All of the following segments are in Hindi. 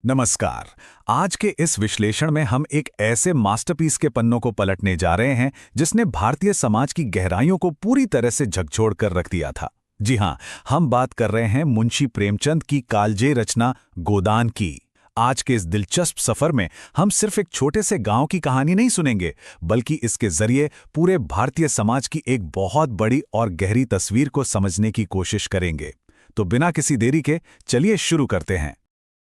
नमस्कार। आज के इस विश्लेषण में हम एक ऐसे मास्टरपीस के पन्नों को पलटने जा रहे हैं जिसने भारतीय समाज की गहराइयों को पूरी तरह से झकझोर कर रख दिया था। जी हां, हम बात कर रहे हैं मुंशी प्रेमचंद की कालजयी रचना गोदान की। आज के इस दिलचस्प सफर में हम सिर्फ एक छोटे से गांव की कहानी नहीं सुनेंगे, बल्कि इसके जरिए पूरे भारतीय समाज की एक बहुत बड़ी और गहरी तस्वीर को समझने की कोशिश करेंगे। तो बिना किसी देरी के चलिए शुरू करते हैं।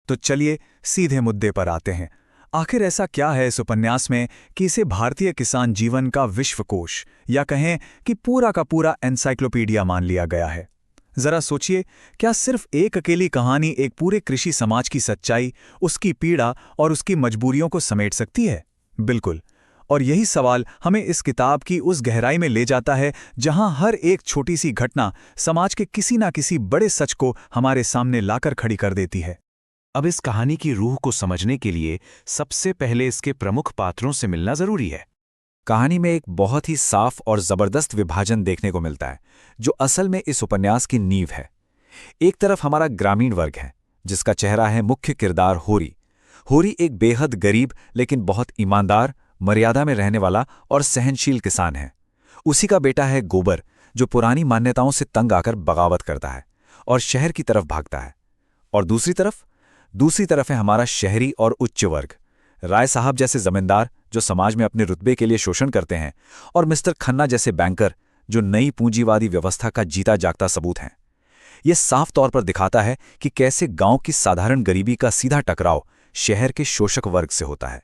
तो चलिए सीधे मुद्दे पर आते हैं। आखिर ऐसा क्या है इस उपन्यास में कि इसे भारतीय किसान जीवन का विश्वकोश या कहें कि पूरा का पूरा एनसाइक्लोपीडिया मान लिया गया है। जरा सोचिए, क्या सिर्फ एक अकेली कहानी एक पूरे कृषि समाज की सच्चाई, उसकी पीड़ा और उसकी मजबूरियों को समेट सकती है? बिल्कुल। और यही सवाल हमें इस किताब की उस गहराई में ले जाता है जहां हर एक छोटी सी घटना समाज के किसी ना किसी बड़े सच को हमारे सामने लाकर खड़ी कर देती है। अब इस कहानी की रूह को समझने के लिए सबसे पहले इसके प्रमुख पात्रों से मिलना जरूरी है। कहानी में एक बहुत ही साफ और जबरदस्त विभाजन देखने को मिलता है, जो असल में इस उपन्यास की नींव है। एक तरफ हमारा ग्रामीण वर्ग है, जिसका चेहरा है मुख्य किरदार होरी। होरी एक बेहद गरीब लेकिन बहुत ईमानदार, मर्यादा में रहने वाला और सहनशील किसान है। उसी का बेटा है गोबर, जो पुरानी मान्यताओं से तंग आकर बगावत करता है और शहर की तरफ भागता है। और दूसरी तरफ है हमारा शहरी और उच्च वर्ग, राय साहब जैसे जमींदार जो समाज में अपने रुतबे के लिए शोषण करते हैं, और मिस्टर खन्ना जैसे बैंकर जो नई पूंजीवादी व्यवस्था का जीता जागता सबूत हैं। यह साफ तौर पर दिखाता है कि कैसे गांव की साधारण गरीबी का सीधा टकराव शहर के शोषक वर्ग से होता है।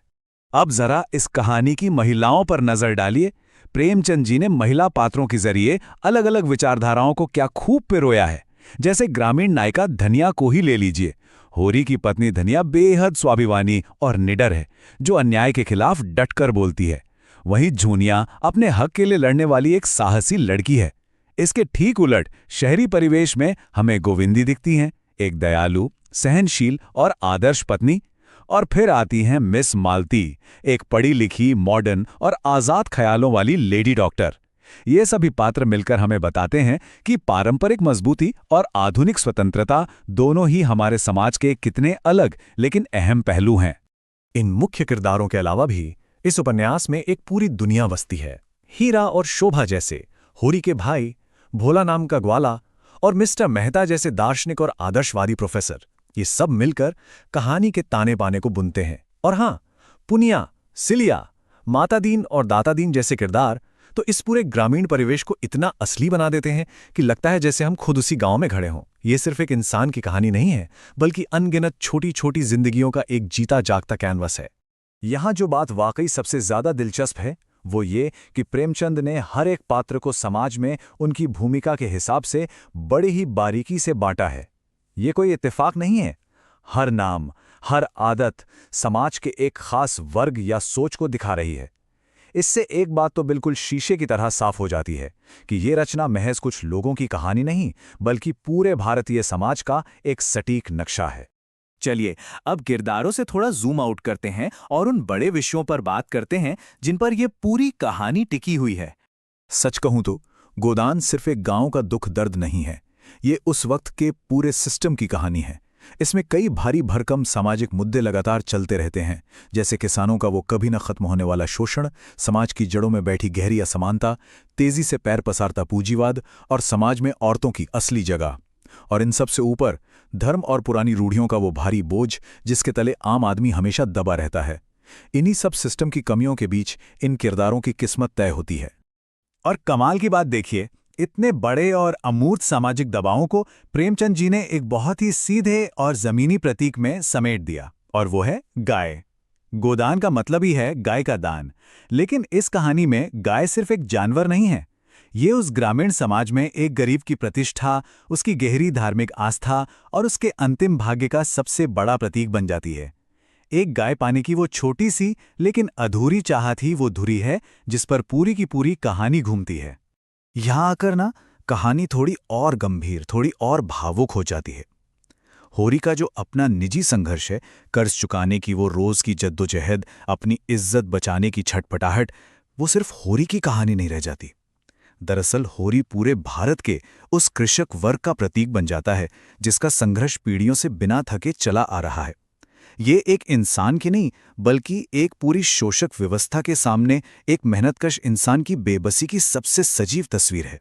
अब जरा इस कहानी की महिलाओं पर नजर डालिए। प्रेमचंद जी ने महिला पात्रों के जरिए अलग अलग विचारधाराओं को क्या खूब पिरोया है। जैसे ग्रामीण नायिका धनिया को ही ले लीजिए। होरी की पत्नी धनिया बेहद स्वाभिमानी और निडर है, जो अन्याय के खिलाफ डटकर बोलती है। वहीं झूनिया अपने हक के लिए लड़ने वाली एक साहसी लड़की है। इसके ठीक उलट शहरी परिवेश में हमें गोविंदी दिखती हैं, एक दयालु, सहनशील और आदर्श पत्नी। और फिर आती हैं मिस मालती, एक पढ़ी लिखी, मॉडर्न और आजाद ख्यालों वाली लेडी डॉक्टर। ये सभी पात्र मिलकर हमें बताते हैं कि पारंपरिक मजबूती और आधुनिक स्वतंत्रता दोनों ही हमारे समाज के कितने अलग लेकिन अहम पहलू हैं। इन मुख्य किरदारों के अलावा भी इस उपन्यास में एक पूरी दुनिया बसती है। हीरा और शोभा जैसे होरी के भाई, भोला नाम का ग्वाला और मिस्टर मेहता जैसे दार्शनिक और आदर्शवादी प्रोफेसर, ये सब मिलकर कहानी के ताने बाने को बुनते हैं। और हाँ, पुनिया, सिलिया, मातादीन और दातादीन जैसे किरदार तो इस पूरे ग्रामीण परिवेश को इतना असली बना देते हैं कि लगता है जैसे हम खुद उसी गांव में खड़े हों। ये सिर्फ एक इंसान की कहानी नहीं है, बल्कि अनगिनत छोटी छोटी जिंदगियों का एक जीता जागता कैनवस है। यहाँ जो बात वाकई सबसे ज्यादा दिलचस्प है, वो ये कि प्रेमचंद ने हर एक पात्र को समाज में उनकी भूमिका के हिसाब से बड़ी ही बारीकी से बांटा है। ये कोई इत्तेफाक नहीं है। हर नाम, हर आदत समाज के एक खास वर्ग या सोच को दिखा रही है। इससे एक बात तो बिल्कुल शीशे की तरह साफ हो जाती है कि ये रचना महज कुछ लोगों की कहानी नहीं, बल्कि पूरे भारतीय समाज का एक सटीक नक्शा है। चलिए अब किरदारों से थोड़ा जूम आउट करते हैं और उन बड़े विषयों पर बात करते हैं जिन पर यह पूरी कहानी टिकी हुई है। सच कहूं तो गोदान सिर्फ एक गांव का दुख दर्द नहीं है, ये उस वक्त के पूरे सिस्टम की कहानी है। इसमें कई भारी भरकम सामाजिक मुद्दे लगातार चलते रहते हैं, जैसे किसानों का वो कभी न खत्म होने वाला शोषण, समाज की जड़ों में बैठी गहरी असमानता, तेजी से पैर पसारता पूंजीवाद और समाज में औरतों की असली जगह। और इन सब से ऊपर धर्म और पुरानी रूढ़ियों का वो भारी बोझ जिसके तले आम आदमी हमेशा दबा रहता है। इन्हीं सब सिस्टम की कमियों के बीच इन किरदारों की किस्मत तय होती है। और कमाल की बात देखिए, इतने बड़े और अमूर्त सामाजिक दबावों को प्रेमचंद जी ने एक बहुत ही सीधे और जमीनी प्रतीक में समेट दिया, और वो है गाय। गोदान का मतलब ही है गाय का दान। लेकिन इस कहानी में गाय सिर्फ एक जानवर नहीं है। ये उस ग्रामीण समाज में एक गरीब की प्रतिष्ठा, उसकी गहरी धार्मिक आस्था और उसके अंतिम भाग्य का सबसे बड़ा प्रतीक बन जाती है। एक गाय पाने की वो छोटी सी लेकिन अधूरी चाहत ही वो धुरी है जिस पर पूरी की पूरी कहानी घूमती है। यहाँ आकर ना कहानी थोड़ी और गंभीर, थोड़ी और भावुक हो जाती है। होरी का जो अपना निजी संघर्ष है, कर्ज चुकाने की वो रोज की जद्दोजहद, अपनी इज्जत बचाने की छटपटाहट, वो सिर्फ होरी की कहानी नहीं रह जाती। दरअसल होरी पूरे भारत के उस कृषक वर्ग का प्रतीक बन जाता है जिसका संघर्ष पीढ़ियों से बिना थके चला आ रहा है। ये एक इंसान की नहीं बल्कि एक पूरी शोषक व्यवस्था के सामने एक मेहनतकश इंसान की बेबसी की सबसे सजीव तस्वीर है।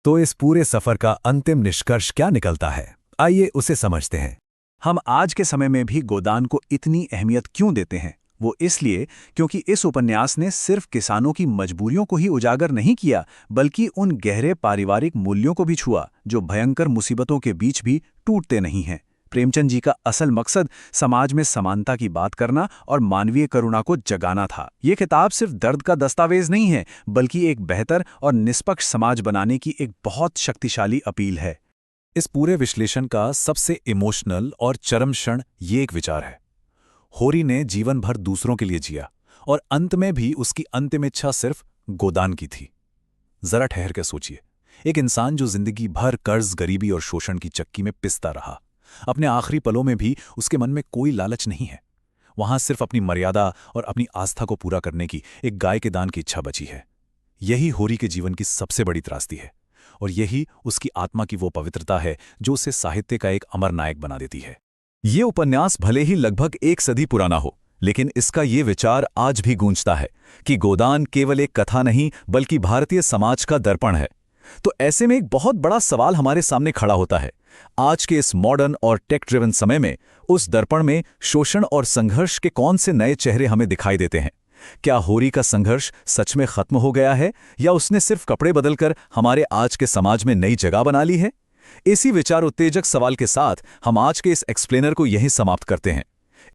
तो इस पूरे सफर का अंतिम निष्कर्ष क्या निकलता है, आइए उसे समझते हैं। हम आज के समय में भी गोदान को इतनी अहमियत क्यों देते हैं? वो इसलिए क्योंकि इस उपन्यास ने सिर्फ किसानों की मजबूरियों को ही उजागर नहीं किया, बल्कि उन गहरे पारिवारिक मूल्यों को भी छुआ जो भयंकर मुसीबतों के बीच भी टूटते नहीं हैं। प्रेमचंद जी का असल मकसद समाज में समानता की बात करना और मानवीय करुणा को जगाना था। ये किताब सिर्फ दर्द का दस्तावेज नहीं है, बल्कि एक बेहतर और निष्पक्ष समाज बनाने की एक बहुत शक्तिशाली अपील है। इस पूरे विश्लेषण का सबसे इमोशनल और चरम क्षण ये एक विचार है। होरी ने जीवन भर दूसरों के लिए जिया और अंत में भी उसकी अंतिम इच्छा सिर्फ गोदान की थी। जरा ठहर कर सोचिए, एक इंसान जो जिंदगी भर कर्ज, गरीबी और शोषण की चक्की में पिसता रहा, अपने आखिरी पलों में भी उसके मन में कोई लालच नहीं है। वहां सिर्फ अपनी मर्यादा और अपनी आस्था को पूरा करने की एक गाय के दान की इच्छा बची है। यही होरी के जीवन की सबसे बड़ी त्रासदी है और यही उसकी आत्मा की वो पवित्रता है जो उसे साहित्य का एक अमर नायक बना देती है। ये उपन्यास भले ही लगभग 1 सदी पुराना हो, लेकिन इसका ये विचार आज भी गूंजता है कि गोदान केवल एक कथा नहीं बल्कि भारतीय समाज का दर्पण है। तो ऐसे में एक बहुत बड़ा सवाल हमारे सामने खड़ा होता है। आज के इस मॉडर्न और टेक ड्रिवन समय में उस दर्पण में शोषण और संघर्ष के कौन से नए चेहरे हमें दिखाई देते हैं? क्या होरी का संघर्ष सच में खत्म हो गया है या उसने सिर्फ कपड़े बदलकर हमारे आज के समाज में नई जगह बना ली है? इसी विचार उत्तेजक सवाल के साथ हम आज के इस एक्सप्लेनर को यहीं समाप्त करते हैं।